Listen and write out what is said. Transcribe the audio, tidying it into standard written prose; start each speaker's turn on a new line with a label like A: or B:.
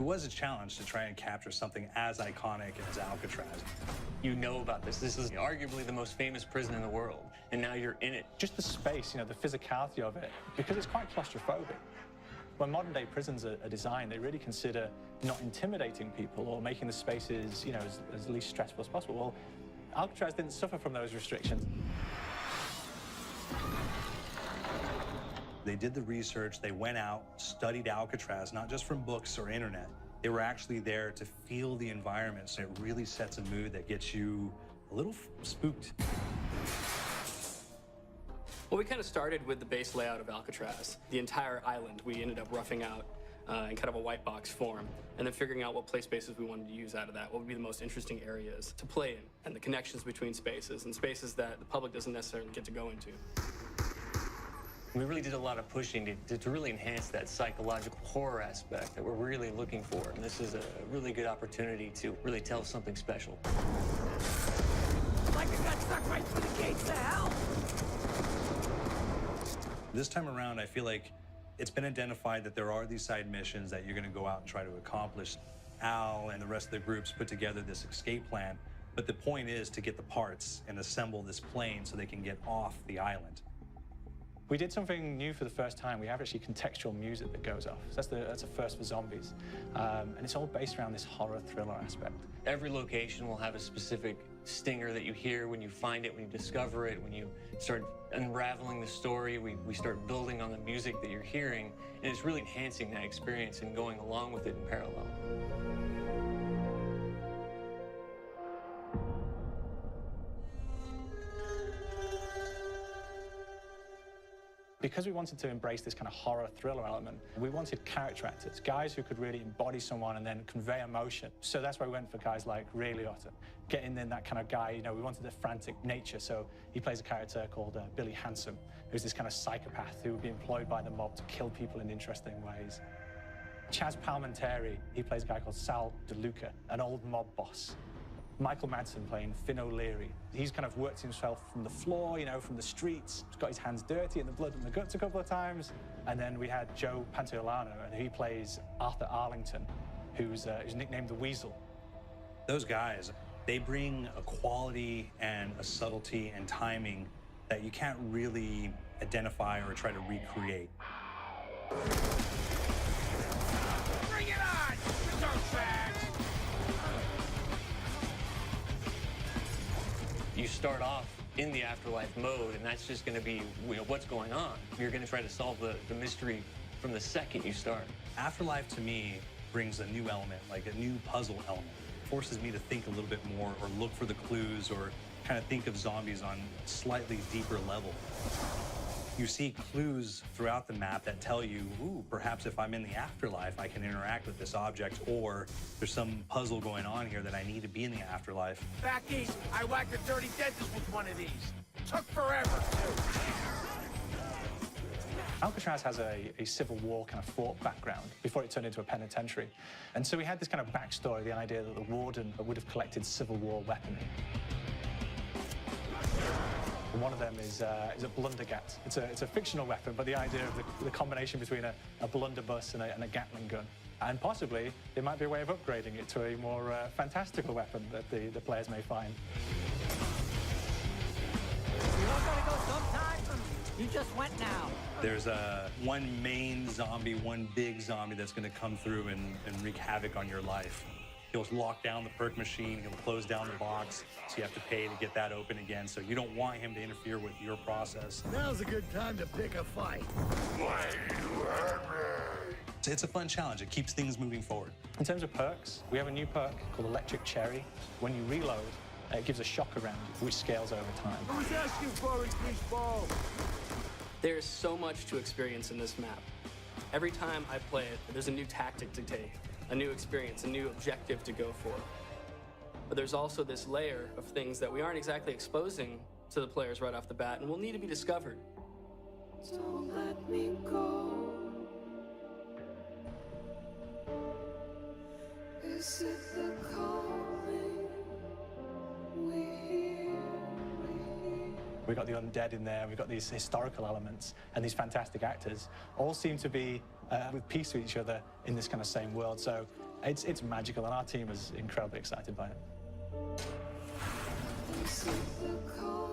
A: It was a challenge to try and capture something as iconic as Alcatraz.
B: You know about this. This is arguably the most famous prison in the world, and now you're in it.
C: Just the space, the physicality of it, because it's quite claustrophobic. When modern-day prisons are designed, they really consider not intimidating people or making the spaces, as least stressful as possible. Well, Alcatraz didn't suffer from those restrictions.
A: They did the research, they went out, studied Alcatraz, not just from books or internet. They were actually there to feel the environment, so it really sets a mood that gets you a little spooked.
D: Well, we kind of started with the base layout of Alcatraz. The entire island we ended up roughing out in kind of a white box form, and then figuring out what play spaces we wanted to use out of that, what would be the most interesting areas to play in, and the connections between spaces, and spaces that the public doesn't necessarily get to go into.
B: We really did a lot of pushing to really enhance that psychological horror aspect that we're really looking for. And this is a really good opportunity to really tell something special.
E: Like I got stuck right through the gates to hell!
A: This time around, I feel like it's been identified that there are these side missions that you're going to go out and try to accomplish. Al and the rest of the groups put together this escape plan, but the point is to get the parts and assemble this plane so they can get off the island.
C: We did something new for the first time. We have actually contextual music that goes off. So that's a first for zombies. And it's all based around this horror thriller aspect.
B: Every location will have a specific stinger that you hear when you find it, when you discover it, when you start unraveling the story, we start building on the music that you're hearing, and it's really enhancing that experience and going along with it in parallel.
C: Because we wanted to embrace this kind of horror thriller element, we wanted character actors, guys who could really embody someone and then convey emotion. So that's why we went for guys like Ray Liotta, getting in that kind of guy, we wanted a frantic nature. So he plays a character called Billy Handsome, who's this kind of psychopath who would be employed by the mob to kill people in interesting ways. Chaz Palminteri, he plays a guy called Sal DeLuca, an old mob boss. Michael Madsen playing Finn O'Leary. He's kind of worked himself from the floor, from the streets. He's got his hands dirty and the blood and the guts a couple of times. And then we had Joe Pantoliano, and he plays Arthur Arlington, who's nicknamed the Weasel.
A: Those guys, they bring a quality and a subtlety and timing that you can't really identify or try to recreate.
E: Bring it on! Dirtbags!
B: You start off in the afterlife mode, and that's just going to be what's going on. You're going to try to solve the mystery from the second you start.
A: Afterlife, to me, brings a new element, like a new puzzle element. It forces me to think a little bit more or look for the clues or kind of think of zombies on a slightly deeper level. You see clues throughout the map that tell you, ooh, perhaps if I'm in the afterlife, I can interact with this object, or there's some puzzle going on here that I need to be in the afterlife.
E: Back east, I whacked a dirty dentist with one of these. Took forever, too.
C: Alcatraz has a Civil War kind of fort background before it turned into a penitentiary. And so we had this kind of backstory, the idea that the warden would have collected Civil War weaponry. And one of them is a blundergat. It's a fictional weapon, but the idea of the combination between a blunderbuss and a Gatling gun. And possibly, there might be a way of upgrading it to a more fantastical weapon that the players may find.
E: You all gotta go sometime? You just went now.
A: There's one main zombie, one big zombie that's going to come through and wreak havoc on your life. He'll lock down the perk machine, he'll close down the box, so you have to pay to get that open again. So you don't want him to interfere with your process.
E: Now's a good time to pick a fight.
A: It's a fun challenge. It keeps things moving forward.
C: In terms of perks, we have a new perk called Electric Cherry. When you reload, it gives a shock around, which scales over time.
E: Who's asking for it, greaseball?
D: There's so much to experience in this map. Every time I play it, there's a new tactic to take, a new experience, a new objective to go for. But there's also this layer of things that we aren't exactly exposing to the players right off the bat and will need to be discovered.
F: Don't let me go. Is it the calling we hear?
C: We've got the undead in there, we've got these historical elements, and these fantastic actors all seem to be with peace with each other in this kind of same world. So It's magical, and our team is incredibly excited by it.
F: This is the call.